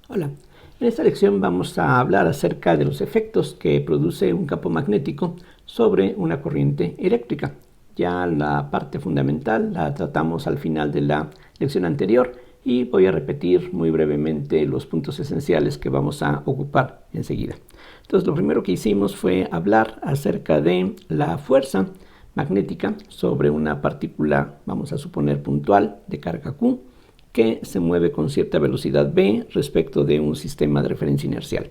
Hola, en esta lección vamos a hablar acerca de los efectos que produce un campo magnético sobre una corriente eléctrica. Ya la parte fundamental la tratamos al final de la lección anterior y voy a repetir muy brevemente los puntos esenciales que vamos a ocupar enseguida. Entonces, lo primero que hicimos fue hablar acerca de la fuerza magnética sobre una partícula, vamos a suponer puntual, de carga Q, que se mueve con cierta velocidad v respecto de un sistema de referencia inercial.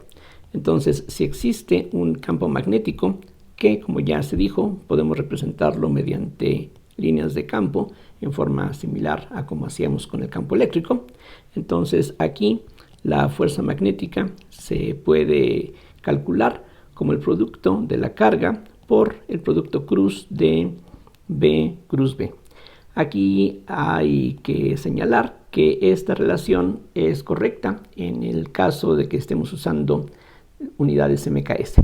Entonces, si existe un campo magnético, que como ya se dijo, podemos representarlo mediante líneas de campo en forma similar a como hacíamos con el campo eléctrico, entonces aquí la fuerza magnética se puede calcular como el producto de la carga por el producto cruz de B cruz B. Aquí hay que señalar que esta relación es correcta en el caso de que estemos usando unidades MKS.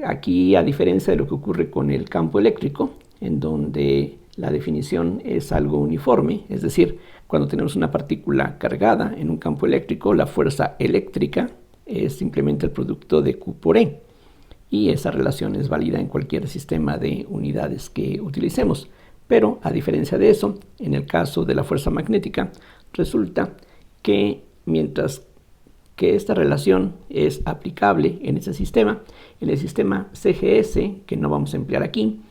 Aquí, a diferencia de lo que ocurre con el campo eléctrico, en donde la definición es algo uniforme, es decir, cuando tenemos una partícula cargada en un campo eléctrico, la fuerza eléctrica es simplemente el producto de Q por E, y esa relación es válida en cualquier sistema de unidades que utilicemos. Pero a diferencia de eso, en el caso de la fuerza magnética, resulta que mientras que esta relación es aplicable en ese sistema, en el sistema CGS, que no vamos a emplear aquí,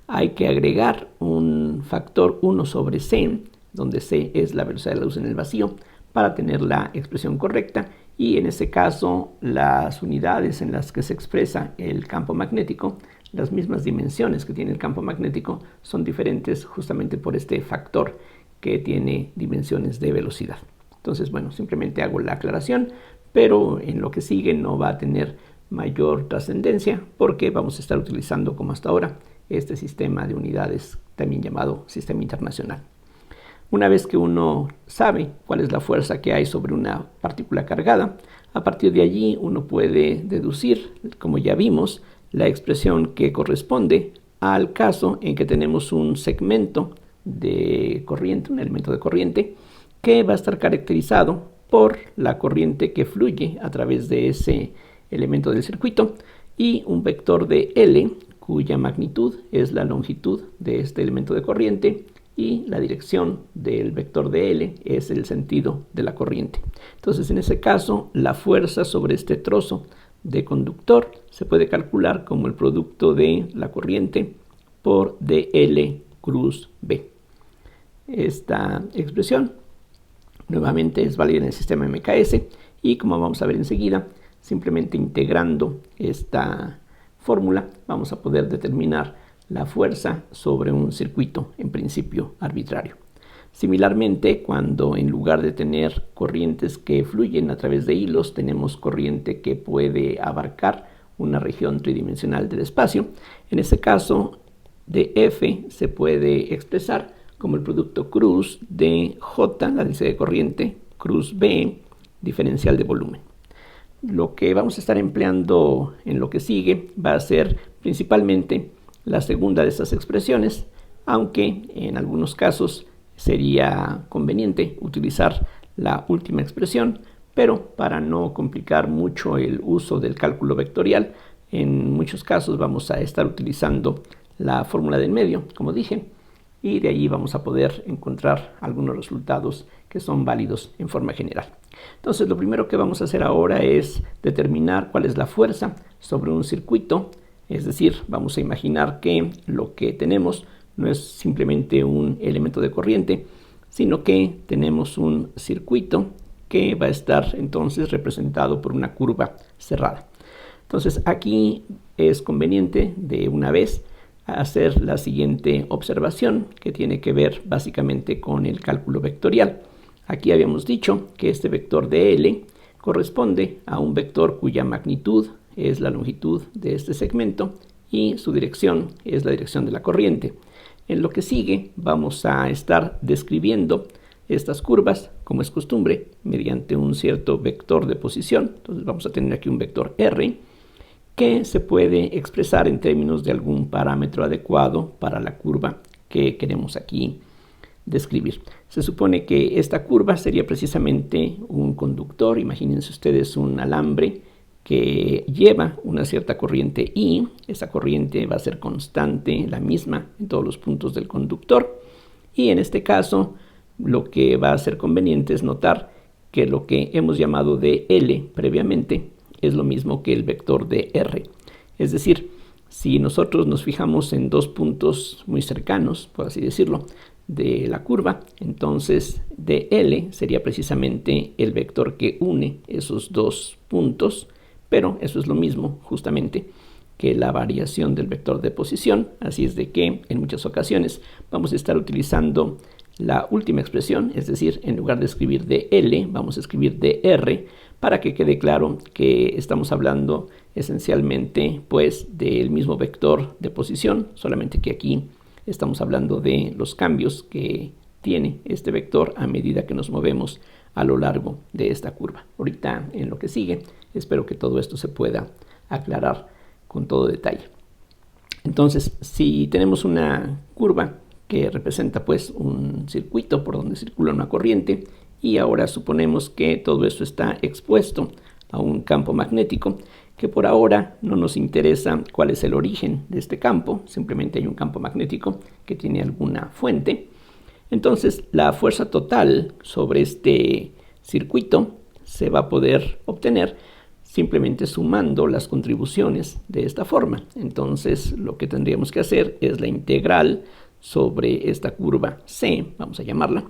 hay que agregar un factor 1 sobre C, donde C es la velocidad de la luz en el vacío, para tener la expresión correcta, y en ese caso las unidades en las que se expresa el campo magnético, las mismas dimensiones que tiene el campo magnético, son diferentes justamente por este factor que tiene dimensiones de velocidad. Entonces, bueno, simplemente hago la aclaración, pero en lo que sigue no va a tener mayor trascendencia porque vamos a estar utilizando, como hasta ahora, este sistema de unidades también llamado sistema internacional. Una vez que uno sabe cuál es la fuerza que hay sobre una partícula cargada, a partir de allí uno puede deducir, como ya vimos, la expresión que corresponde al caso en que tenemos un segmento de corriente, un elemento de corriente, que va a estar caracterizado por la corriente que fluye a través de ese elemento del circuito y un vector de L, cuya magnitud es la longitud de este elemento de corriente, y la dirección del vector de L es el sentido de la corriente. Entonces, en ese caso, la fuerza sobre este trozo de conductor se puede calcular como el producto de la corriente por dL cruz B. Esta expresión nuevamente es válida en el sistema MKS y, como vamos a ver enseguida, simplemente integrando esta fórmula vamos a poder determinar la fuerza sobre un circuito en principio arbitrario. Similarmente, cuando en lugar de tener corrientes que fluyen a través de hilos, tenemos corriente que puede abarcar una región tridimensional del espacio, en ese caso de F se puede expresar como el producto cruz de J, la densidad de corriente, cruz B, diferencial de volumen. Lo que vamos a estar empleando en lo que sigue va a ser principalmente la segunda de estas expresiones, aunque en algunos casos sería conveniente utilizar la última expresión, pero para no complicar mucho el uso del cálculo vectorial, en muchos casos vamos a estar utilizando la fórmula del medio, como dije, y de allí vamos a poder encontrar algunos resultados que son válidos en forma general. Entonces, lo primero que vamos a hacer ahora es determinar cuál es la fuerza sobre un circuito, es decir, vamos a imaginar que lo que tenemos no es simplemente un elemento de corriente, sino que tenemos un circuito que va a estar entonces representado por una curva cerrada. Entonces, aquí es conveniente de una vez hacer la siguiente observación, que tiene que ver básicamente con el cálculo vectorial. Aquí habíamos dicho que este vector de L corresponde a un vector cuya magnitud es la longitud de este segmento y su dirección es la dirección de la corriente. En lo que sigue vamos a estar describiendo estas curvas, como es costumbre, mediante un cierto vector de posición. Entonces vamos a tener aquí un vector R que se puede expresar en términos de algún parámetro adecuado para la curva que queremos aquí describir. Se supone que esta curva sería precisamente un conductor. Imagínense ustedes un alambre que lleva una cierta corriente I. Esa corriente va a ser constante, la misma en todos los puntos del conductor. Y en este caso, lo que va a ser conveniente es notar que lo que hemos llamado de L previamente es lo mismo que el vector de R. Es decir, si nosotros nos fijamos en dos puntos muy cercanos, por así decirlo, de la curva, entonces dl sería precisamente el vector que une esos dos puntos, pero eso es lo mismo justamente que la variación del vector de posición, así es de que en muchas ocasiones vamos a estar utilizando la última expresión, es decir, en lugar de escribir dl, vamos a escribir dr, para que quede claro que estamos hablando esencialmente pues del mismo vector de posición, solamente que aquí estamos hablando de los cambios que tiene este vector a medida que nos movemos a lo largo de esta curva. Ahorita en lo que sigue espero que todo esto se pueda aclarar con todo detalle. Entonces, si tenemos una curva que representa pues un circuito por donde circula una corriente y ahora suponemos que todo esto está expuesto a un campo magnético, que por ahora no nos interesa cuál es el origen de este campo, simplemente hay un campo magnético que tiene alguna fuente. Entonces la fuerza total sobre este circuito se va a poder obtener simplemente sumando las contribuciones de esta forma. Entonces lo que tendríamos que hacer es la integral sobre esta curva C, vamos a llamarla,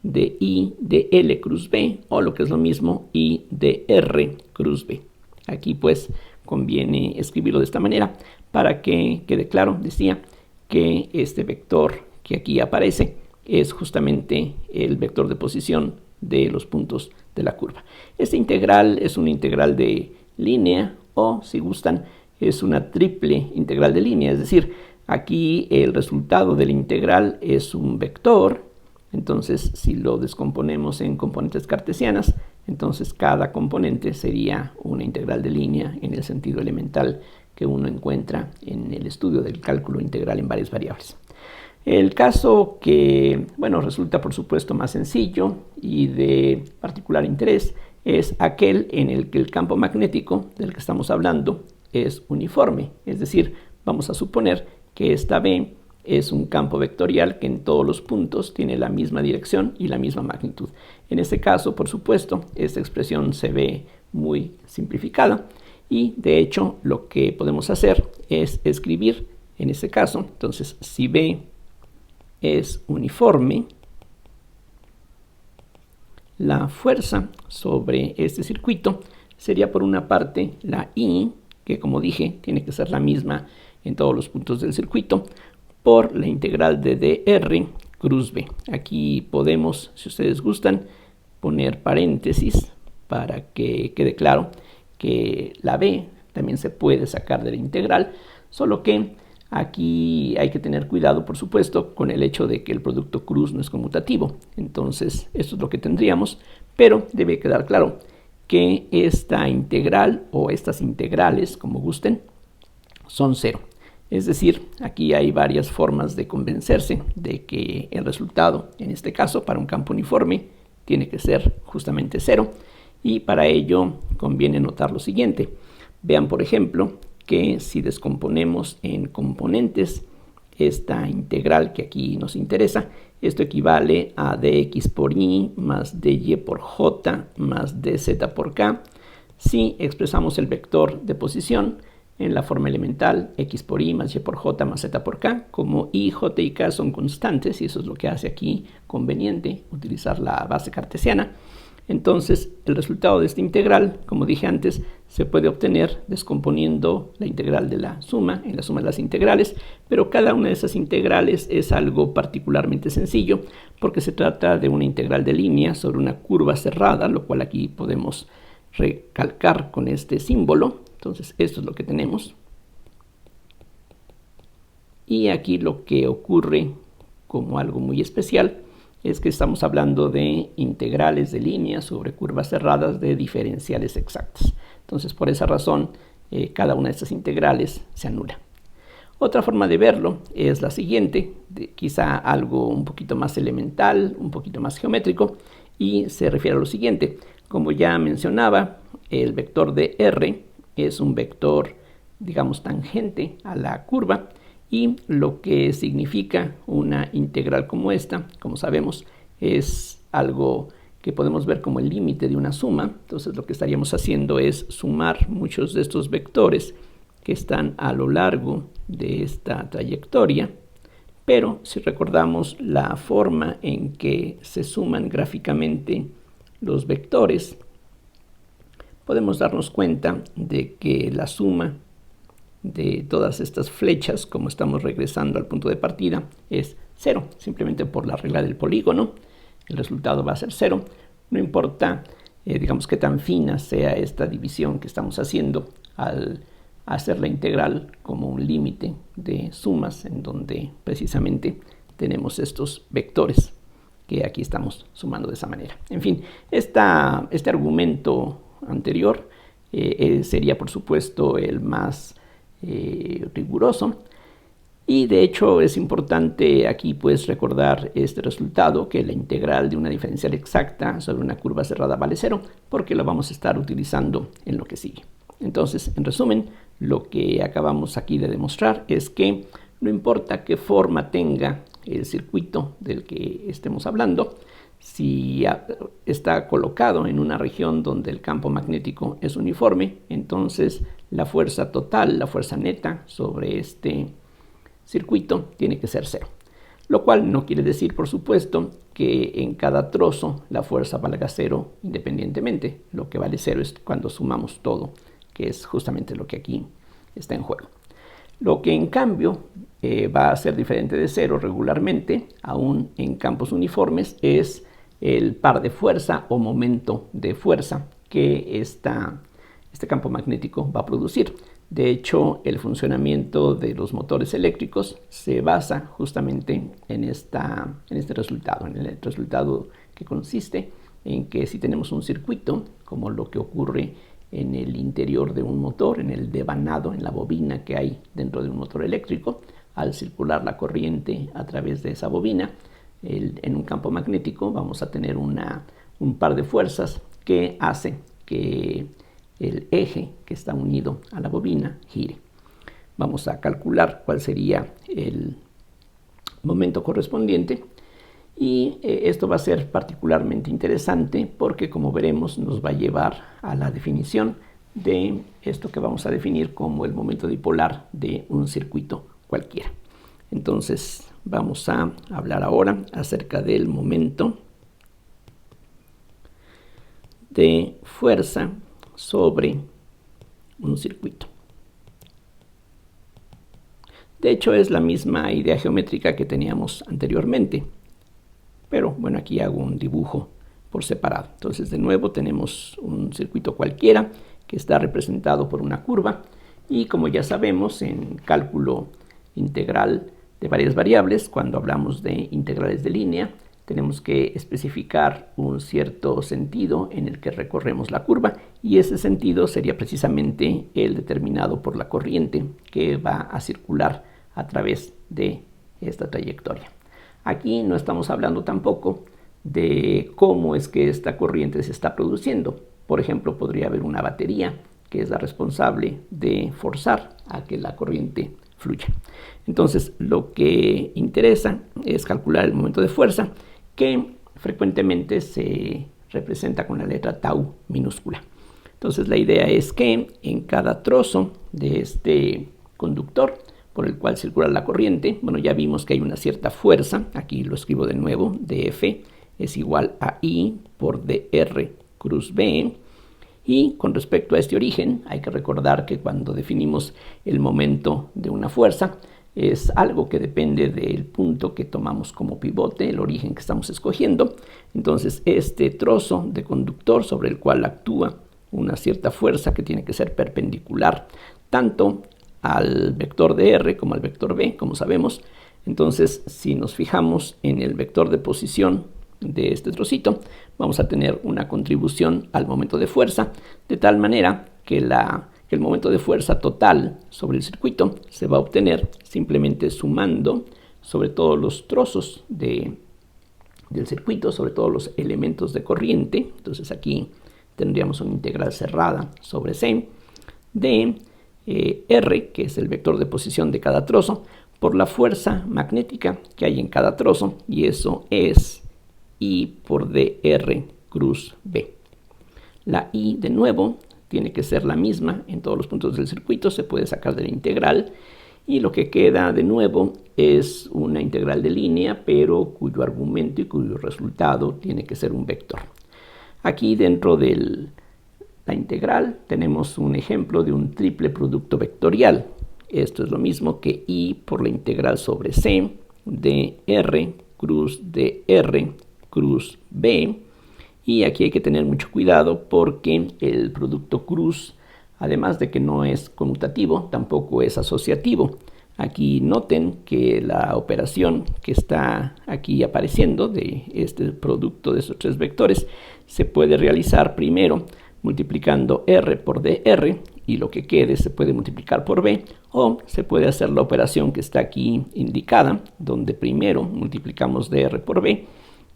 de I de L cruz B, o lo que es lo mismo, I de R cruz B. Aquí pues conviene escribirlo de esta manera para que quede claro, decía, que este vector que aquí aparece es justamente el vector de posición de los puntos de la curva. Esta integral es una integral de línea o, si gustan, es una triple integral de línea, es decir, aquí el resultado de la integral es un vector. Entonces, si lo descomponemos en componentes cartesianas, entonces cada componente sería una integral de línea en el sentido elemental que uno encuentra en el estudio del cálculo integral en varias variables. El caso que, bueno, resulta por supuesto más sencillo y de particular interés es aquel en el que el campo magnético del que estamos hablando es uniforme, es decir, vamos a suponer que esta B es un campo vectorial que en todos los puntos tiene la misma dirección y la misma magnitud. En este caso, por supuesto, esta expresión se ve muy simplificada y de hecho lo que podemos hacer es escribir en este caso, entonces si B es uniforme, la fuerza sobre este circuito sería por una parte la I, que como dije tiene que ser la misma en todos los puntos del circuito, por la integral de dr cruz B. Aquí podemos, si ustedes gustan, poner paréntesis para que quede claro que la B también se puede sacar de la integral, solo que aquí hay que tener cuidado, por supuesto, con el hecho de que el producto cruz no es conmutativo. Entonces, esto es lo que tendríamos, pero debe quedar claro que esta integral o estas integrales, como gusten, son cero. Es decir, aquí hay varias formas de convencerse de que el resultado, en este caso, para un campo uniforme, tiene que ser justamente cero. Y para ello conviene notar lo siguiente. Vean, por ejemplo, que si descomponemos en componentes esta integral que aquí nos interesa, esto equivale a dx por y más dy por j más dz por k. Si expresamos el vector de posición en la forma elemental, x por y más y por j más z por k, como i, j y k son constantes, y eso es lo que hace aquí conveniente utilizar la base cartesiana, entonces el resultado de esta integral, como dije antes, se puede obtener descomponiendo la integral de la suma en la suma de las integrales, pero cada una de esas integrales es algo particularmente sencillo porque se trata de una integral de línea sobre una curva cerrada, lo cual aquí podemos recalcar con este símbolo. Entonces esto es lo que tenemos. Y aquí lo que ocurre como algo muy especial es que estamos hablando de integrales de línea sobre curvas cerradas de diferenciales exactas. Entonces por esa razón cada una de estas integrales se anula. Otra forma de verlo es la siguiente, quizá algo un poquito más elemental, un poquito más geométrico, y se refiere a lo siguiente. Como ya mencionaba, el vector de R es un vector, digamos, tangente a la curva, y lo que significa una integral como esta, como sabemos, es algo que podemos ver como el límite de una suma. Entonces lo que estaríamos haciendo es sumar muchos de estos vectores que están a lo largo de esta trayectoria, pero si recordamos la forma en que se suman gráficamente los vectores, podemos darnos cuenta de que la suma de todas estas flechas, como estamos regresando al punto de partida, es 0, simplemente por la regla del polígono. El resultado va a ser 0, no importa, digamos, qué tan fina sea esta división que estamos haciendo al hacer la integral como un límite de sumas, en donde precisamente tenemos estos vectores que aquí estamos sumando de esa manera. En fin, este argumento anterior sería, por supuesto, el más riguroso, y de hecho es importante aquí pues recordar este resultado, que la integral de una diferencial exacta sobre una curva cerrada vale 0, porque lo vamos a estar utilizando en lo que sigue. Entonces, en resumen, lo que acabamos aquí de demostrar es que no importa qué forma tenga el circuito del que estemos hablando, si está colocado en una región donde el campo magnético es uniforme, entonces la fuerza total, la fuerza neta sobre este circuito tiene que ser 0. Lo cual no quiere decir, por supuesto, que en cada trozo la fuerza valga 0 independientemente. Lo que vale 0 es cuando sumamos todo, que es justamente lo que aquí está en juego. Lo que en cambio va a ser diferente de 0 regularmente, aún en campos uniformes, es el par de fuerza o momento de fuerza que este campo magnético va a producir. De hecho, el funcionamiento de los motores eléctricos se basa justamente en este resultado, en el resultado que consiste en que si tenemos un circuito, como lo que ocurre en el interior de un motor, en el devanado, en la bobina que hay dentro de un motor eléctrico, al circular la corriente a través de esa bobina, en un campo magnético vamos a tener un par de fuerzas que hace que el eje que está unido a la bobina gire. Vamos a calcular cuál sería el momento correspondiente, y esto va a ser particularmente interesante porque, como veremos, nos va a llevar a la definición de esto que vamos a definir como el momento dipolar de un circuito cualquiera. Entonces vamos a hablar ahora acerca del momento de fuerza sobre un circuito. De hecho, es la misma idea geométrica que teníamos anteriormente, pero bueno, aquí hago un dibujo por separado. Entonces, de nuevo tenemos un circuito cualquiera que está representado por una curva, y como ya sabemos, en cálculo integral de varias variables, cuando hablamos de integrales de línea, tenemos que especificar un cierto sentido en el que recorremos la curva, y ese sentido sería precisamente el determinado por la corriente que va a circular a través de esta trayectoria. Aquí no estamos hablando tampoco de cómo es que esta corriente se está produciendo. Por ejemplo, podría haber una batería que es la responsable de forzar a que la corriente fluya. Entonces, lo que interesa es calcular el momento de fuerza, que frecuentemente se representa con la letra tau minúscula. Entonces, la idea es que en cada trozo de este conductor por el cual circula la corriente, bueno, ya vimos que hay una cierta fuerza, aquí lo escribo de nuevo, dF es igual a I por dr cruz B. Y con respecto a este origen, hay que recordar que cuando definimos el momento de una fuerza, es algo que depende del punto que tomamos como pivote, el origen que estamos escogiendo. Entonces, este trozo de conductor sobre el cual actúa una cierta fuerza que tiene que ser perpendicular tanto al vector de R como al vector B, como sabemos. Entonces, si nos fijamos en el vector de posición de este trocito, vamos a tener una contribución al momento de fuerza, de tal manera que la que el momento de fuerza total sobre el circuito se va a obtener simplemente sumando sobre todos los trozos del circuito, sobre todos los elementos de corriente. Entonces aquí tendríamos una integral cerrada sobre C de R, que es el vector de posición de cada trozo, por la fuerza magnética que hay en cada trozo, y eso es I por dr cruz B. La I, de nuevo, tiene que ser la misma en todos los puntos del circuito, se puede sacar de la integral, y lo que queda de nuevo es una integral de línea, pero cuyo argumento y cuyo resultado tiene que ser un vector. Aquí dentro de la integral tenemos un ejemplo de un triple producto vectorial. Esto es lo mismo que I por la integral sobre C de R cruz de R cruz B. Y aquí hay que tener mucho cuidado porque el producto cruz, además de que no es conmutativo, tampoco es asociativo. Aquí noten que la operación que está aquí apareciendo de este producto de estos tres vectores se puede realizar primero multiplicando R por dr, y lo que quede se puede multiplicar por B, o se puede hacer la operación que está aquí indicada, donde primero multiplicamos dr por B,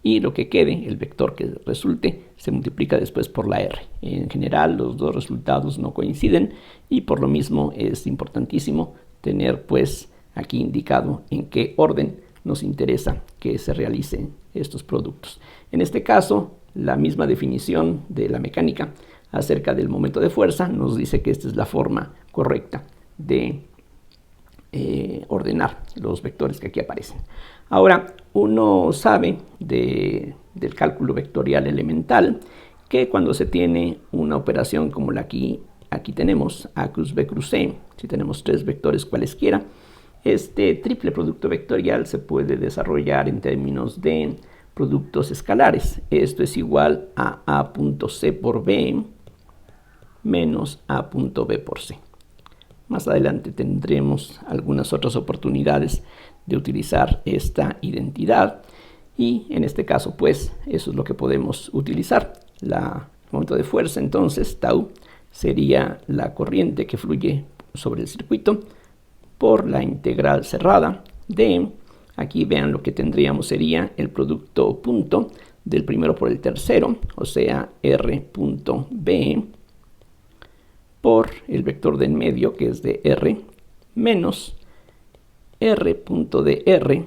y lo que quede, el vector que resulte, se multiplica después por la R. En general, los dos resultados no coinciden, y por lo mismo es importantísimo tener pues aquí indicado en qué orden nos interesa que se realicen estos productos. En este caso, la misma definición de la mecánica acerca del momento de fuerza nos dice que esta es la forma correcta de ordenar los vectores que aquí aparecen. Ahora, uno sabe del cálculo vectorial elemental que cuando se tiene una operación como la aquí tenemos A cruz B cruz C, si tenemos tres vectores cualesquiera, este triple producto vectorial se puede desarrollar en términos de productos escalares. Esto es igual a A.C por B menos A.B por C. Más adelante tendremos algunas otras oportunidades de utilizar esta identidad, y en este caso pues eso es lo que podemos utilizar. El momento de fuerza, entonces, tau, sería la corriente que fluye sobre el circuito por la integral cerrada de, aquí vean lo que tendríamos sería el producto punto del primero por el tercero, o sea, R.B por el vector de en medio, que es de R, menos R.dr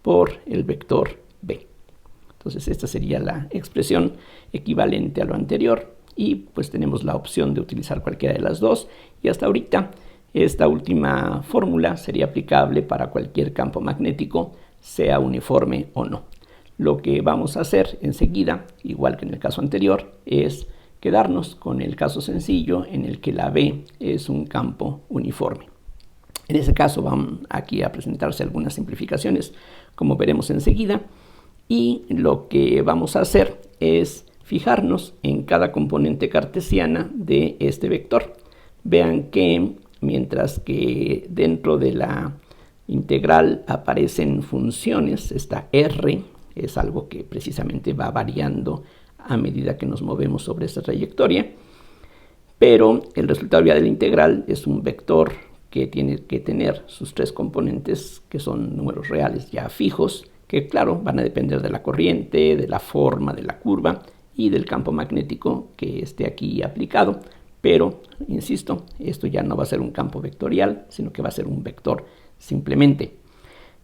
por el vector B. Entonces esta sería la expresión equivalente a lo anterior, y pues tenemos la opción de utilizar cualquiera de las dos, y hasta ahorita esta última fórmula sería aplicable para cualquier campo magnético, sea uniforme o no. Lo que vamos a hacer enseguida, igual que en el caso anterior, es quedarnos con el caso sencillo en el que la B es un campo uniforme. En ese caso van aquí a presentarse algunas simplificaciones, como veremos enseguida, y lo que vamos a hacer es fijarnos en cada componente cartesiana de este vector. Vean que mientras que dentro de la integral aparecen funciones, esta R es algo que precisamente va variando a medida que nos movemos sobre esta trayectoria, pero el resultado ya de la integral es un vector que tiene que tener sus tres componentes, que son números reales ya fijos, que claro, van a depender de la corriente, de la forma de la curva y del campo magnético que esté aquí aplicado. Pero, insisto, esto ya no va a ser un campo vectorial, sino que va a ser un vector simplemente.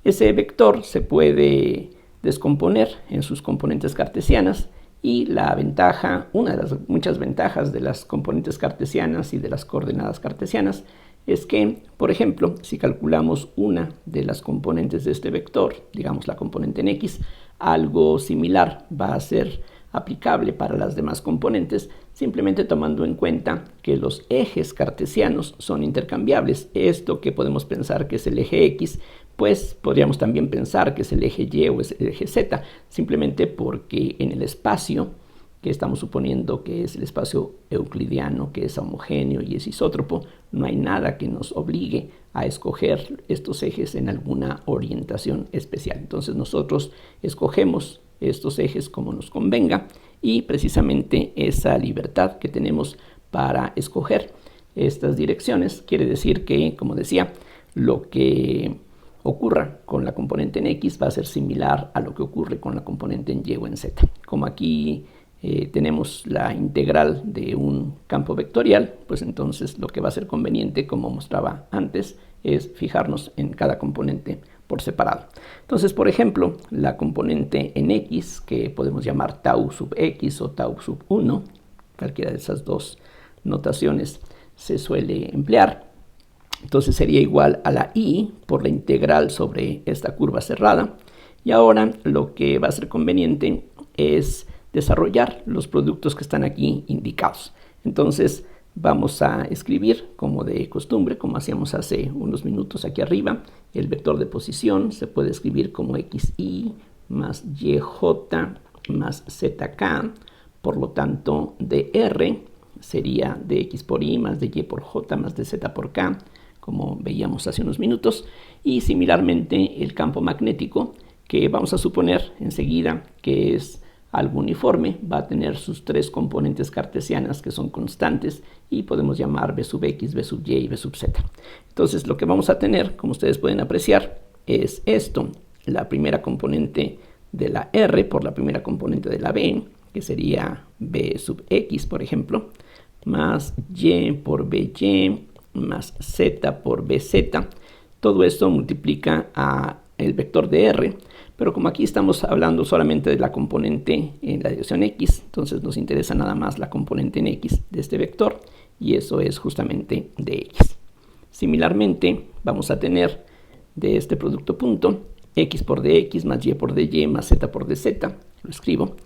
Ese vector se puede descomponer en sus componentes cartesianas, y la ventaja, una de las muchas ventajas de las componentes cartesianas y de las coordenadas cartesianas, es que, por ejemplo, si calculamos una de las componentes de este vector, digamos la componente en X, algo similar va a ser aplicable para las demás componentes, simplemente tomando en cuenta que los ejes cartesianos son intercambiables. Esto que podemos pensar que es el eje X, pues podríamos también pensar que es el eje Y o es el eje Z, simplemente porque en el espacio que estamos suponiendo que es el espacio euclidiano, que es homogéneo y es isótropo, no hay nada que nos obligue a escoger estos ejes en alguna orientación especial. Entonces nosotros escogemos estos ejes como nos convenga, y precisamente esa libertad que tenemos para escoger estas direcciones, quiere decir que, como decía, lo que ocurra con la componente en X va a ser similar a lo que ocurre con la componente en Y o en Z. Como aquí tenemos la integral de un campo vectorial, pues entonces lo que va a ser conveniente, como mostraba antes, es fijarnos en cada componente por separado. Entonces, por ejemplo, la componente en X, que podemos llamar tau sub X o tau sub 1, cualquiera de esas dos notaciones se suele emplear. Entonces sería igual a la I por la integral sobre esta curva cerrada. Y ahora lo que va a ser conveniente es desarrollar los productos que están aquí indicados. Entonces vamos a escribir como de costumbre, como hacíamos hace unos minutos aquí arriba. El vector de posición se puede escribir como xi más yj más zk. Por lo tanto, dr sería de x por y más de y por j más de z por k, como veíamos hace unos minutos. Y similarmente el campo magnético, que vamos a suponer enseguida que es algo uniforme, va a tener sus tres componentes cartesianas que son constantes y podemos llamar b sub x, b sub y y b sub z. Entonces lo que vamos a tener, como ustedes pueden apreciar, es esto: la primera componente de la r por la primera componente de la b, que sería b sub x, por ejemplo, más y por by más z por bz. Todo esto multiplica a el vector de r, pero como aquí estamos hablando solamente de la componente en la dirección x, entonces nos interesa nada más la componente en x de este vector, y eso es justamente dx. Similarmente, vamos a tener de este producto punto x por dx más y por dy más z por dz. Lo escribo: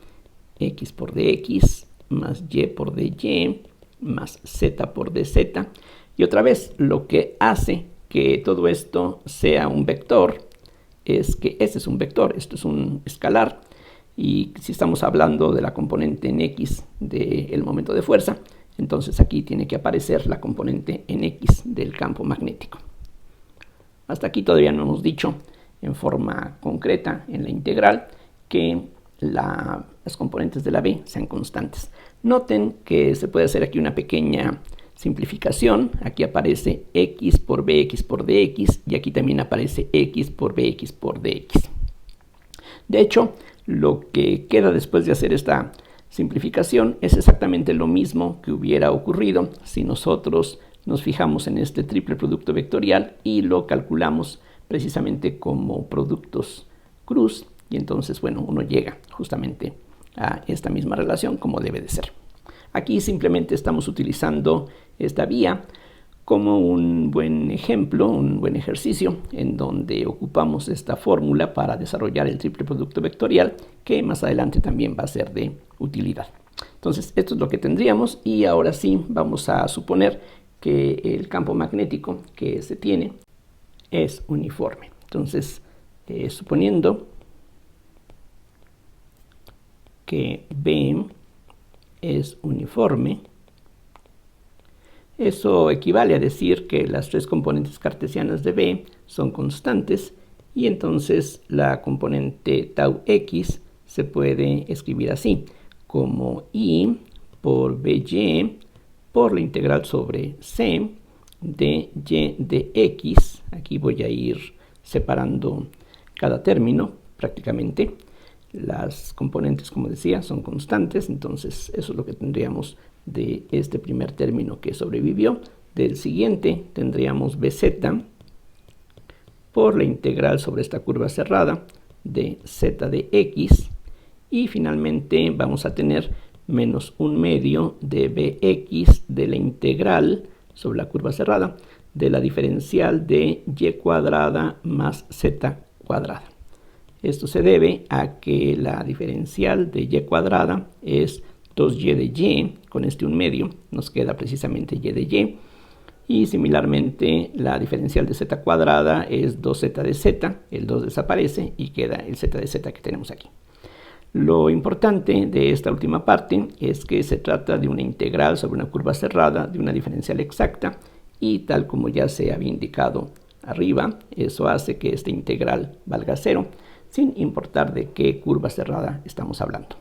x por dx más y por dy más z por dz. Y otra vez, lo que hace que todo esto sea un vector es que este es un vector, esto es un escalar, y si estamos hablando de la componente en x del momento de fuerza, entonces aquí tiene que aparecer la componente en x del campo magnético. Hasta aquí todavía no hemos dicho en forma concreta en la integral que las componentes de la b sean constantes. Noten que se puede hacer aquí una pequeña simplificación. Aquí aparece x por bx por dx y aquí también aparece x por bx por dx. De hecho, lo que queda después de hacer esta simplificación es exactamente lo mismo que hubiera ocurrido si nosotros nos fijamos en este triple producto vectorial y lo calculamos precisamente como productos cruz, y entonces, bueno, uno llega justamente a esta misma relación como debe de ser. Aquí simplemente estamos utilizando esta vía como un buen ejemplo, un buen ejercicio en donde ocupamos esta fórmula para desarrollar el triple producto vectorial, que más adelante también va a ser de utilidad. Entonces, esto es lo que tendríamos, y ahora sí vamos a suponer que el campo magnético que se tiene es uniforme. Entonces, suponiendo que B es uniforme, eso equivale a decir que las tres componentes cartesianas de B son constantes, y entonces la componente tau x se puede escribir así, como I por by por la integral sobre c de y de x. Aquí voy a ir separando cada término prácticamente. Las componentes, como decía, son constantes, entonces eso es lo que tendríamos de este primer término que sobrevivió. Del siguiente tendríamos bz por la integral sobre esta curva cerrada de z de x, y finalmente vamos a tener menos 1/2 de bx de la integral sobre la curva cerrada de la diferencial de y cuadrada más z cuadrada. Esto se debe a que la diferencial de y cuadrada es 2y de y, con este 1/2 nos queda precisamente y de y, y similarmente la diferencial de z cuadrada es 2z de z, el 2 desaparece y queda el z de z que tenemos aquí. Lo importante de esta última parte es que se trata de una integral sobre una curva cerrada de una diferencial exacta, y tal como ya se había indicado arriba, eso hace que esta integral valga 0, sin importar de qué curva cerrada estamos hablando.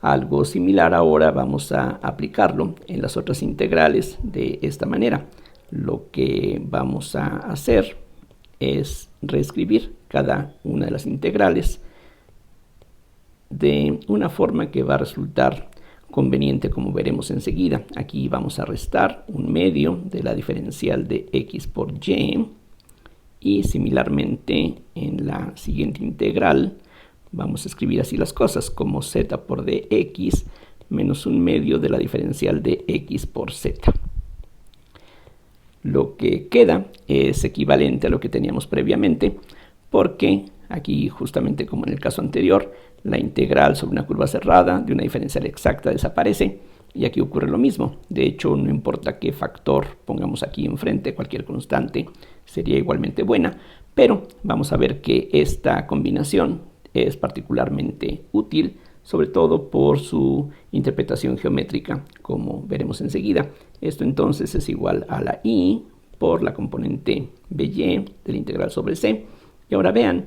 Algo similar ahora vamos a aplicarlo en las otras integrales de esta manera. Lo que vamos a hacer es reescribir cada una de las integrales de una forma que va a resultar conveniente, como veremos enseguida. Aquí vamos a restar 1/2 de la diferencial de x por y, y similarmente en la siguiente integral vamos a escribir así las cosas, como z por dx menos 1/2 de la diferencial de x por z. Lo que queda es equivalente a lo que teníamos previamente, porque aquí, justamente como en el caso anterior, la integral sobre una curva cerrada de una diferencial exacta desaparece, y aquí ocurre lo mismo. De hecho, no importa qué factor pongamos aquí enfrente, cualquier constante sería igualmente buena, pero vamos a ver que esta combinación es particularmente útil, sobre todo por su interpretación geométrica, como veremos enseguida. Esto entonces es igual a la y por la componente by de la integral sobre c. Y ahora vean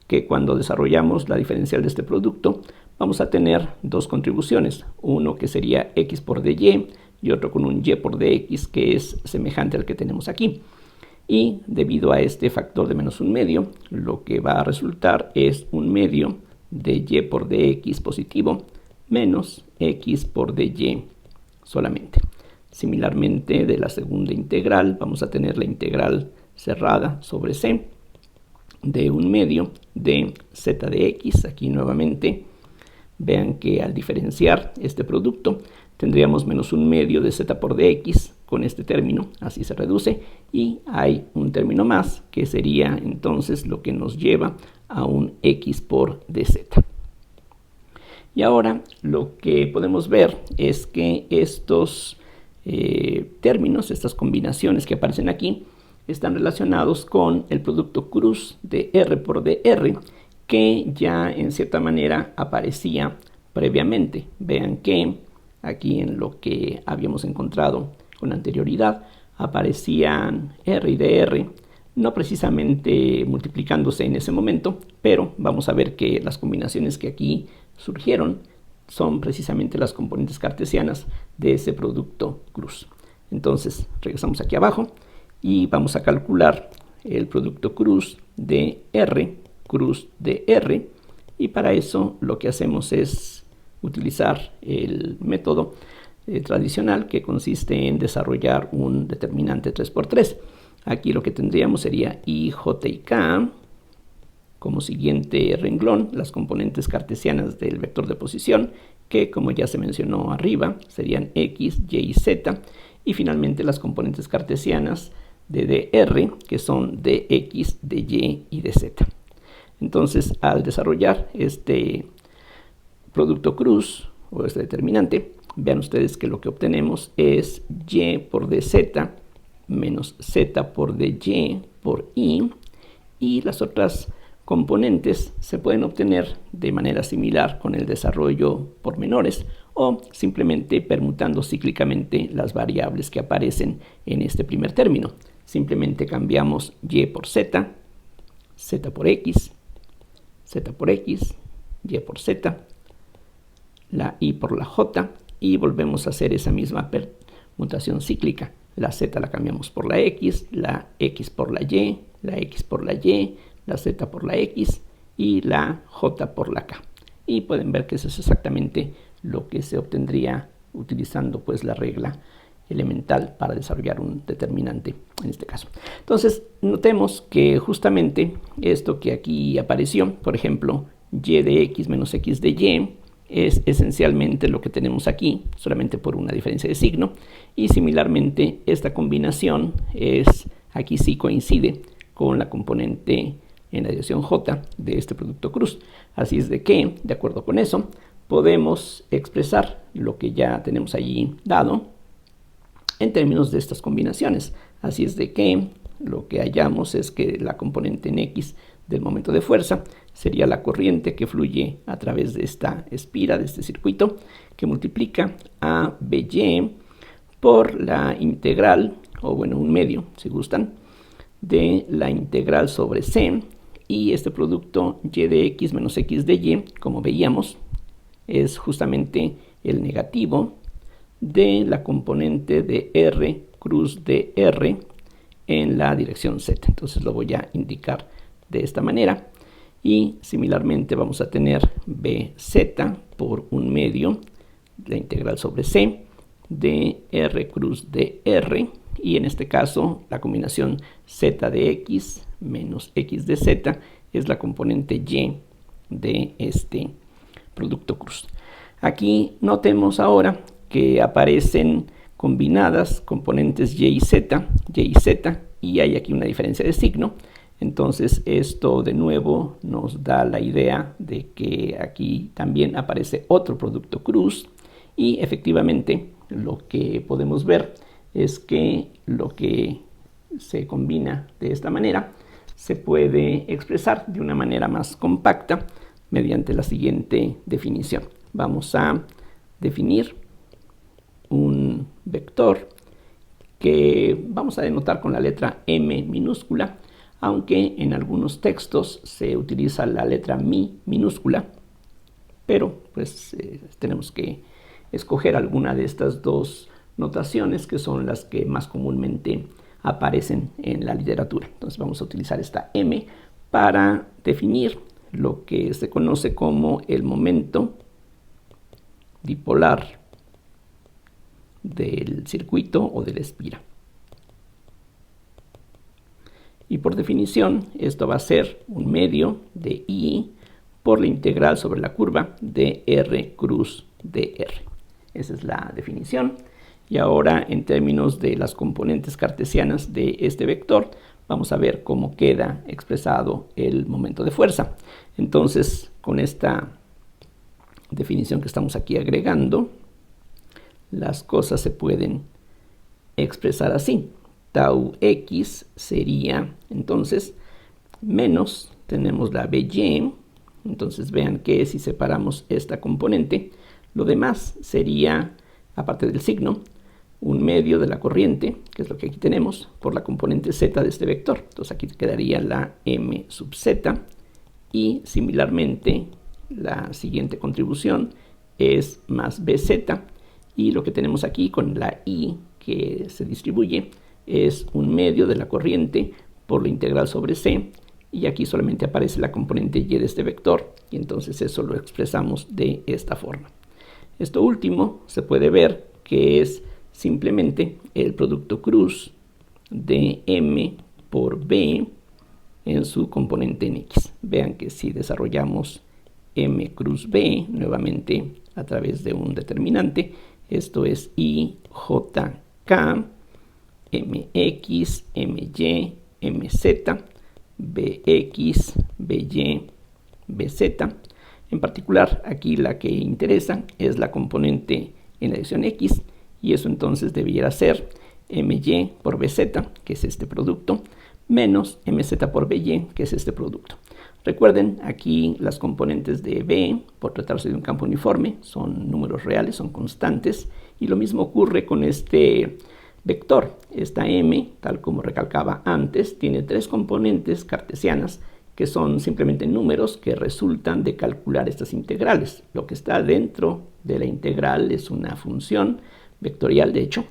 que cuando desarrollamos la diferencial de este producto, vamos a tener dos contribuciones. Uno que sería x por dy y otro con un y por dx que es semejante al que tenemos aquí. Y debido a este factor de menos 1/2, lo que va a resultar es 1/2 de y por dx positivo menos x por dy solamente. Similarmente, de la segunda integral vamos a tener la integral cerrada sobre c de 1/2 de z de x. Aquí nuevamente vean que al diferenciar este producto tendríamos menos 1/2 de z por dx con este término, así se reduce, y hay un término más que sería entonces lo que nos lleva a un x por dz. Y ahora lo que podemos ver es que estos términos, estas combinaciones que aparecen aquí, están relacionados con el producto cruz de r por dr, que ya en cierta manera aparecía previamente. Vean que aquí en lo que habíamos encontrado con anterioridad aparecían r y dr, no precisamente multiplicándose en ese momento, pero vamos a ver que las combinaciones que aquí surgieron son precisamente las componentes cartesianas de ese producto cruz. Entonces regresamos aquí abajo y vamos a calcular el producto cruz de r, y para eso lo que hacemos es utilizar el método tradicional, que consiste en desarrollar un determinante 3×3. Aquí lo que tendríamos sería i, j y k como siguiente renglón, las componentes cartesianas del vector de posición, que como ya se mencionó arriba serían x, y y z, y finalmente las componentes cartesianas de dr, que son dx, dy y dz. Entonces, al desarrollar este producto cruz o este determinante, vean ustedes que lo que obtenemos es y por dz menos z por dy por i, y las otras componentes se pueden obtener de manera similar con el desarrollo por menores, o simplemente permutando cíclicamente las variables que aparecen en este primer término. Simplemente cambiamos y por z, z por x, y por z, la i por la j, y volvemos a hacer esa misma permutación cíclica. La z la cambiamos por la x por la y, la x por la y, la z por la x y la j por la k. Y pueden ver que eso es exactamente lo que se obtendría utilizando pues la regla elemental para desarrollar un determinante en este caso. Entonces notemos que justamente esto que aquí apareció, por ejemplo, y de x menos x de y, es esencialmente lo que tenemos aquí, solamente por una diferencia de signo, y similarmente esta combinación aquí sí coincide con la componente en la dirección j de este producto cruz. Así es de que, de acuerdo con eso, podemos expresar lo que ya tenemos allí dado en términos de estas combinaciones. Así es de que lo que hallamos es que la componente en x del momento de fuerza sería la corriente que fluye a través de esta espira, de este circuito, que multiplica a by por la integral, o bueno, 1/2 si gustan, de la integral sobre c, y este producto y de x menos x de y, como veíamos, es justamente el negativo de la componente de R cruz de R en la dirección Z. Entonces lo voy a indicar de esta manera. Y similarmente vamos a tener BZ por 1/2 la integral sobre C de R cruz de R. Y en este caso la combinación Z de X menos X de Z es la componente Y de este producto cruz. Aquí notemos ahora que aparecen combinadas componentes Y y Z, y hay aquí una diferencia de signo. Entonces esto de nuevo nos da la idea de que aquí también aparece otro producto cruz, y efectivamente lo que podemos ver es que lo que se combina de esta manera se puede expresar de una manera más compacta mediante la siguiente definición. Vamos a definir un vector que vamos a denotar con la letra M minúscula, aunque en algunos textos se utiliza la letra Mi minúscula, pero pues tenemos que escoger alguna de estas dos notaciones que son las que más comúnmente aparecen en la literatura. Entonces vamos a utilizar esta M para definir lo que se conoce como el momento dipolar del circuito o de la espira. Y por definición esto va a ser 1/2 de I por la integral sobre la curva de R cruz de R. Esa es la definición. Y ahora en términos de las componentes cartesianas de este vector vamos a ver cómo queda expresado el momento de fuerza. Entonces con esta definición que estamos aquí agregando, las cosas se pueden expresar así. Tau X sería entonces menos, tenemos la BY, entonces vean que si separamos esta componente, lo demás sería, aparte del signo, 1/2 de la corriente, que es lo que aquí tenemos, por la componente Z de este vector. Entonces aquí quedaría la M sub Z, y similarmente la siguiente contribución es más BZ, y lo que tenemos aquí con la I que se distribuye es 1/2 de la corriente por la integral sobre C, y aquí solamente aparece la componente Y de este vector, y entonces eso lo expresamos de esta forma. Esto último se puede ver que es simplemente el producto cruz de M por B en su componente en X. Vean que si desarrollamos M cruz B nuevamente a través de un determinante, esto es IJK, MX, MY, MZ, BX, BY, BZ. En particular, aquí la que interesa es la componente en la dirección X, y eso entonces debiera ser MY por BZ, que es este producto, menos MZ por BY, que es este producto. Recuerden, aquí las componentes de B, por tratarse de un campo uniforme, son números reales, son constantes, y lo mismo ocurre con este vector. Esta M, tal como recalcaba antes, tiene 3 componentes cartesianas que son simplemente números que resultan de calcular estas integrales. Lo que está dentro de la integral es una función vectorial, de hecho,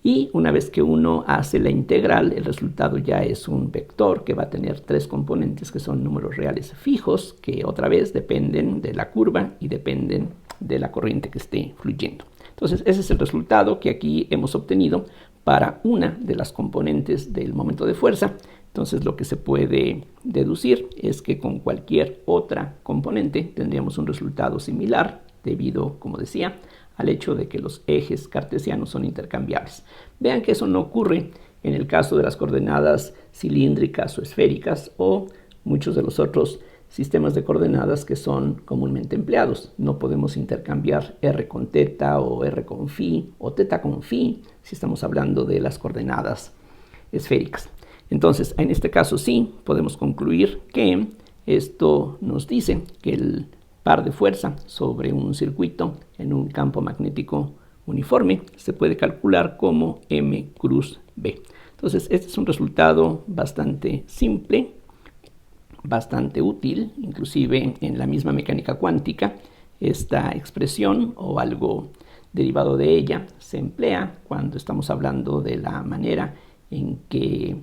y una vez que uno hace la integral, el resultado ya es un vector que va a tener 3 componentes que son números reales fijos, que otra vez dependen de la curva y dependen de la corriente que esté fluyendo. Entonces ese es el resultado que aquí hemos obtenido para una de las componentes del momento de fuerza. Entonces lo que se puede deducir es que con cualquier otra componente tendríamos un resultado similar, debido, como decía, al hecho de que los ejes cartesianos son intercambiables. Vean que eso no ocurre en el caso de las coordenadas cilíndricas o esféricas o muchos de los otros sistemas de coordenadas que son comúnmente empleados. No podemos intercambiar r con teta o r con phi o teta con phi si estamos hablando de las coordenadas esféricas. Entonces, en este caso sí podemos concluir que esto nos dice que el par de fuerza sobre un circuito en un campo magnético uniforme se puede calcular como M cruz B. Entonces, este es un resultado bastante simple, bastante útil, inclusive en la misma mecánica cuántica. Esta expresión o algo derivado de ella se emplea cuando estamos hablando de la manera en que,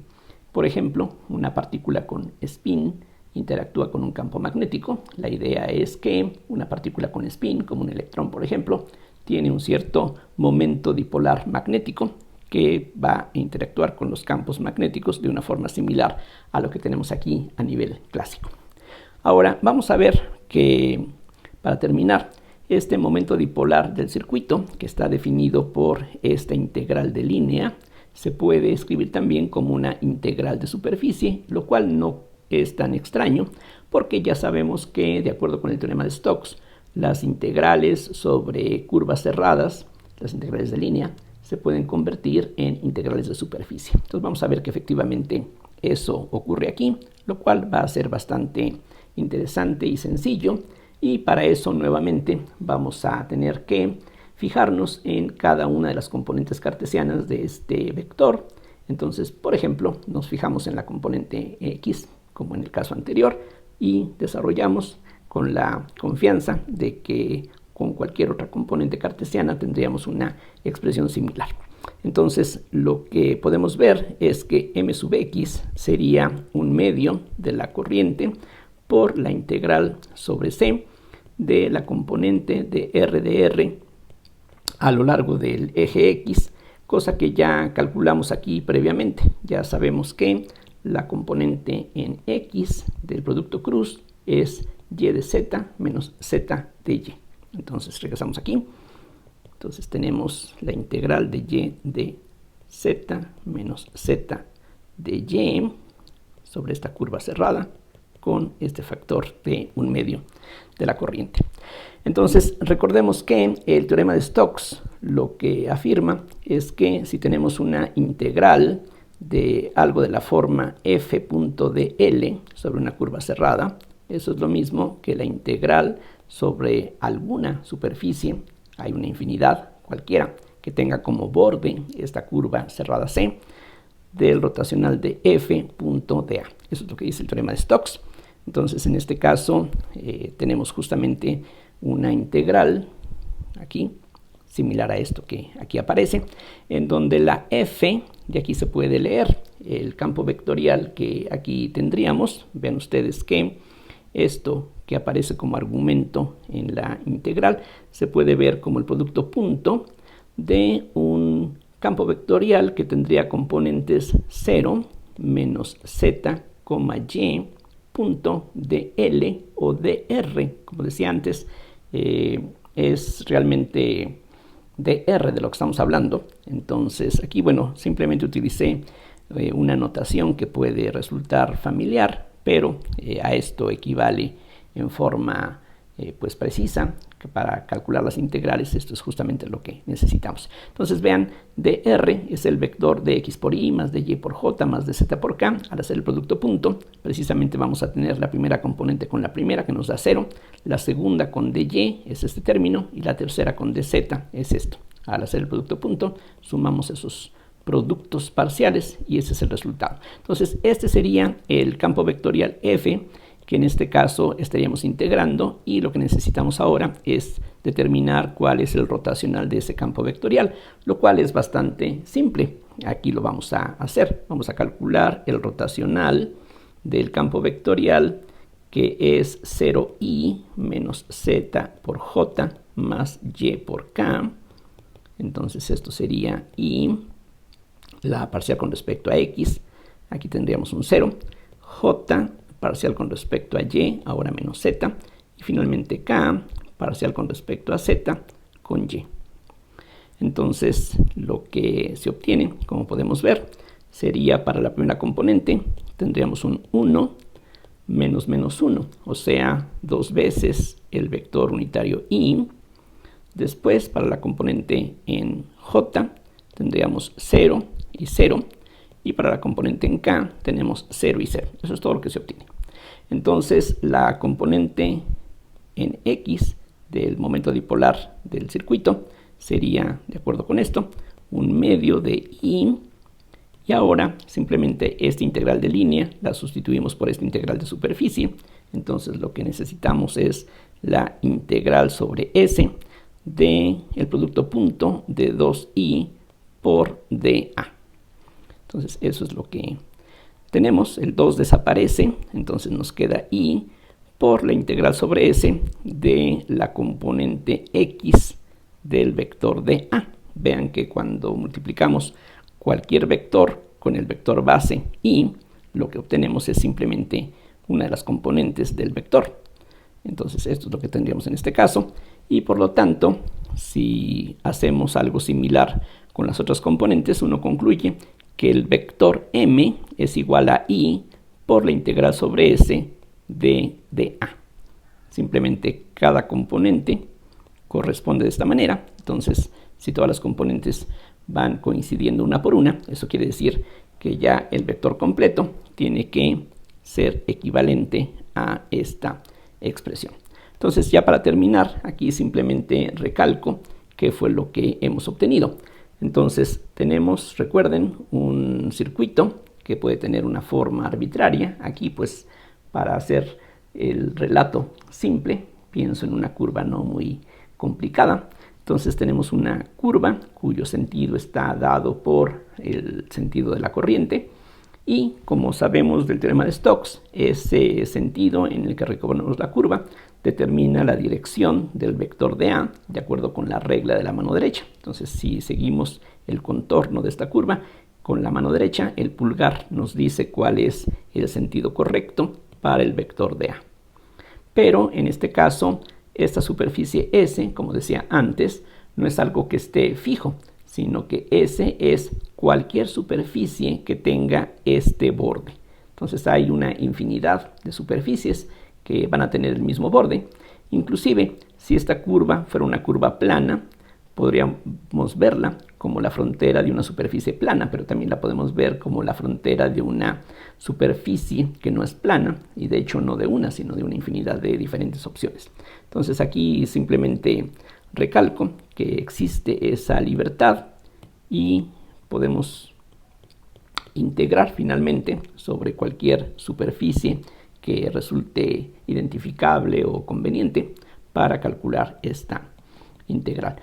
por ejemplo, una partícula con spin interactúa con un campo magnético. La idea es que una partícula con spin, como un electrón por ejemplo, tiene un cierto momento dipolar magnético que va a interactuar con los campos magnéticos de una forma similar a lo que tenemos aquí a nivel clásico. Ahora vamos a ver que, para terminar, este momento dipolar del circuito, que está definido por esta integral de línea, se puede escribir también como una integral de superficie, lo cual no es tan extraño, porque ya sabemos que, de acuerdo con el teorema de Stokes, las integrales sobre curvas cerradas, las integrales de línea, se pueden convertir en integrales de superficie. Entonces vamos a ver que efectivamente eso ocurre aquí, lo cual va a ser bastante interesante y sencillo. Y para eso nuevamente vamos a tener que fijarnos en cada una de las componentes cartesianas de este vector. Entonces, por ejemplo, nos fijamos en la componente x, como en el caso anterior, y desarrollamos con la confianza de que con cualquier otra componente cartesiana tendríamos una expresión similar. Entonces, lo que podemos ver es que m sub x sería un medio de la corriente por la integral sobre c de la componente de r de r a lo largo del eje x, cosa que ya calculamos aquí previamente. Ya sabemos que la componente en x del producto cruz es y de z menos z de y. Entonces regresamos aquí. Entonces tenemos la integral de y de z menos z de y sobre esta curva cerrada con este factor de un medio de la corriente. Entonces recordemos que el teorema de Stokes lo que afirma es que si tenemos una integral de algo de la forma f punto de L sobre una curva cerrada, eso es lo mismo que la integral sobre alguna superficie, hay una infinidad cualquiera, que tenga como borde esta curva cerrada C, del rotacional de f punto de A. Eso es lo que dice el teorema de Stokes. Entonces, en este caso, tenemos justamente una integral aquí, similar a esto que aquí aparece, en donde la f, de aquí se puede leer el campo vectorial que aquí tendríamos. Vean ustedes que esto que aparece como argumento en la integral se puede ver como el producto punto de un campo vectorial que tendría componentes 0 menos z, y punto de L o de R, como decía antes, es realmente de R de lo que estamos hablando. Entonces aquí, bueno, simplemente utilicé una notación que puede resultar familiar, pero a esto equivale en forma pues precisa, que para calcular las integrales esto es justamente lo que necesitamos. Entonces vean, dr es el vector de x por y más de y por j más de z por k. Al hacer el producto punto, precisamente vamos a tener la primera componente con la primera, que nos da 0, la segunda con dy es este término, y la tercera con dz es esto. Al hacer el producto punto, sumamos esos productos parciales y ese es el resultado. Entonces este sería el campo vectorial f, que en este caso estaríamos integrando, y lo que necesitamos ahora es determinar cuál es el rotacional de ese campo vectorial, lo cual es bastante simple. Aquí lo vamos a hacer. Vamos a calcular el rotacional del campo vectorial, que es 0i menos z por j más y por k. Entonces esto sería i, la parcial con respecto a x, aquí tendríamos un 0, j parcial con respecto a y, ahora menos z, y finalmente k parcial con respecto a z con y. Entonces lo que se obtiene, como podemos ver, sería para la primera componente, tendríamos un 1 menos menos 1, o sea, 2 veces el vector unitario i. Después, para la componente en j, tendríamos 0 y 0, y para la componente en k tenemos 0 y 0. Eso es todo lo que se obtiene. Entonces, la componente en x del momento dipolar del circuito sería, de acuerdo con esto, un medio de i, y ahora simplemente esta integral de línea la sustituimos por esta integral de superficie, Entonces lo que necesitamos es la integral sobre S del producto punto de 2i por dA. Entonces eso es lo que tenemos. El 2 desaparece, entonces nos queda i por la integral sobre S de la componente x del vector dA. Vean que cuando multiplicamos cualquier vector con el vector base i, lo que obtenemos es simplemente una de las componentes del vector. Entonces esto es lo que tendríamos en este caso, y por lo tanto, si hacemos algo similar con las otras componentes, uno concluye que el vector m es igual a i por la integral sobre S de dA. Simplemente cada componente corresponde de esta manera. Entonces, si todas las componentes van coincidiendo una por una, eso quiere decir que ya el vector completo tiene que ser equivalente a esta expresión. Entonces, ya para terminar, aquí simplemente recalco qué fue lo que hemos obtenido. Entonces, tenemos, recuerden, un circuito que puede tener una forma arbitraria. Aquí, pues, para hacer el relato simple, pienso en una curva no muy complicada. Entonces tenemos una curva cuyo sentido está dado por el sentido de la corriente, y como sabemos del teorema de Stokes, ese sentido en el que recorremos la curva determina la dirección del vector dA de acuerdo con la regla de la mano derecha. Entonces, si seguimos el contorno de esta curva con la mano derecha, el pulgar nos dice cuál es el sentido correcto para el vector dA. Pero en este caso, esta superficie S, como decía antes, no es algo que esté fijo, sino que S es cualquier superficie que tenga este borde. Entonces hay una infinidad de superficies que van a tener el mismo borde. Inclusive, si esta curva fuera una curva plana, podríamos verla como la frontera de una superficie plana, pero también la podemos ver como la frontera de una superficie que no es plana, y de hecho no de una, sino de una infinidad de diferentes opciones. Entonces aquí simplemente recalco que existe esa libertad y podemos integrar finalmente sobre cualquier superficie que resulte identificable o conveniente para calcular esta integral.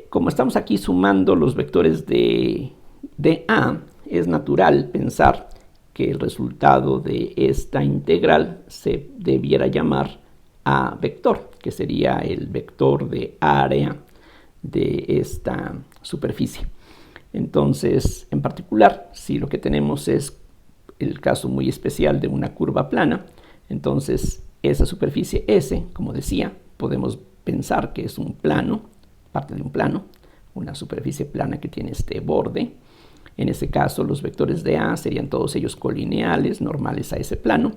Como estamos aquí sumando los vectores de dA, es natural pensar que el resultado de esta integral se debiera llamar A vector, que sería el vector de área de esta superficie. Entonces, en particular, si lo que tenemos es el caso muy especial de una curva plana, entonces esa superficie S, como decía, podemos pensar que es un plano, parte de un plano, una superficie plana que tiene este borde. En ese caso, los vectores de A serían todos ellos colineales, normales a ese plano,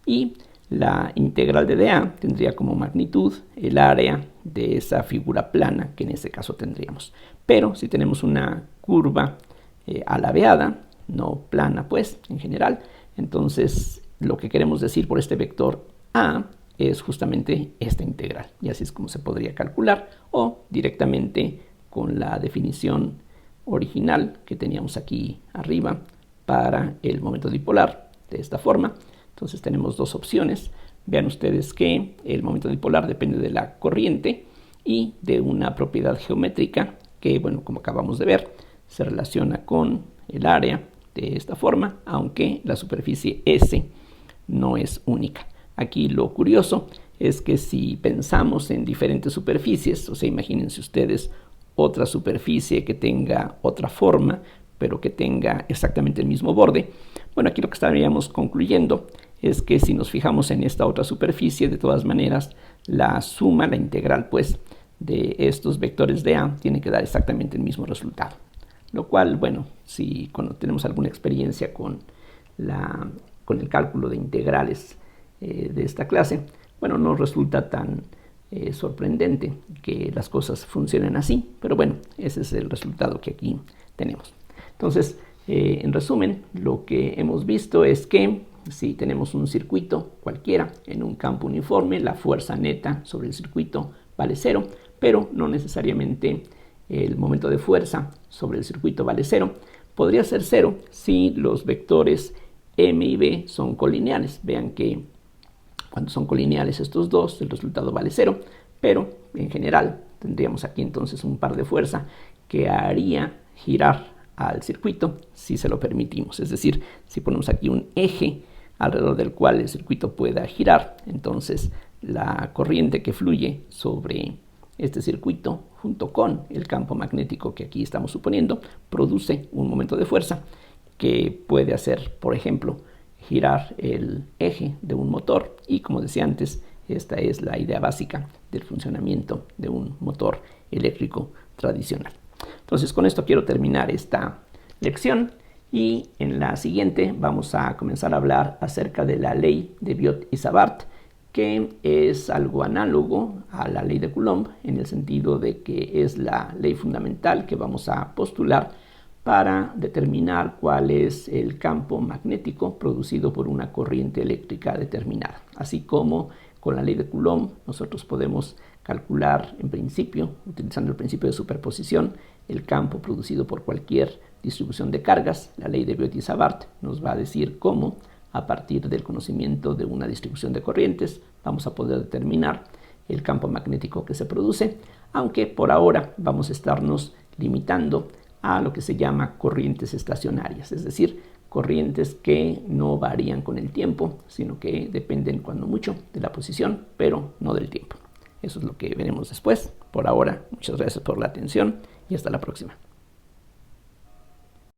y la integral de dA tendría como magnitud el área de esa figura plana que en ese caso tendríamos. Pero si tenemos una curva alabeada, no plana pues en general, entonces lo que queremos decir por este vector A es justamente esta integral, y así es como se podría calcular, o directamente con la definición original que teníamos aquí arriba para el momento dipolar de esta forma. Entonces tenemos dos opciones. Vean ustedes que el momento dipolar depende de la corriente y de una propiedad geométrica que, bueno, como acabamos de ver, se relaciona con el área de esta forma, aunque la superficie S no es única. Aquí lo curioso es que si pensamos en diferentes superficies, o sea, imagínense ustedes otra superficie que tenga otra forma, pero que tenga exactamente el mismo borde. Bueno, aquí lo que estaríamos concluyendo es que si nos fijamos en esta otra superficie, de todas maneras, la suma, la integral, pues, de estos vectores de A tiene que dar exactamente el mismo resultado. Lo cual, bueno, si cuando tenemos alguna experiencia con el cálculo de integrales de esta clase, bueno, no resulta tan sorprendente que las cosas funcionen así, pero bueno, ese es el resultado que aquí tenemos. Entonces, en resumen, lo que hemos visto es que si tenemos un circuito cualquiera en un campo uniforme, la fuerza neta sobre el circuito vale 0, pero no necesariamente el momento de fuerza sobre el circuito vale 0. Podría ser 0 si los vectores m y b son colineales. Vean que Cuando son colineales estos dos, el resultado vale 0, pero en general tendríamos aquí entonces un par de fuerza que haría girar al circuito si se lo permitimos. Es decir, si ponemos aquí un eje alrededor del cual el circuito pueda girar, entonces la corriente que fluye sobre este circuito junto con el campo magnético que aquí estamos suponiendo produce un momento de fuerza que puede hacer, por ejemplo, girar el eje de un motor, y como decía antes, esta es la idea básica del funcionamiento de un motor eléctrico tradicional. Entonces, con esto quiero terminar esta lección, y en la siguiente vamos a comenzar a hablar acerca de la ley de Biot y Savart, que es algo análogo a la ley de Coulomb en el sentido de que es la ley fundamental que vamos a postular para determinar cuál es el campo magnético producido por una corriente eléctrica determinada. Así como con la ley de Coulomb nosotros podemos calcular en principio, utilizando el principio de superposición, el campo producido por cualquier distribución de cargas. La ley de Biot y Savart nos va a decir cómo, a partir del conocimiento de una distribución de corrientes, vamos a poder determinar el campo magnético que se produce, aunque por ahora vamos a estarnos limitando a lo que se llama corrientes estacionarias, es decir, corrientes que no varían con el tiempo, sino que dependen cuando mucho de la posición, pero no del tiempo. Eso es lo que veremos después. Por ahora, muchas gracias por la atención y hasta la próxima.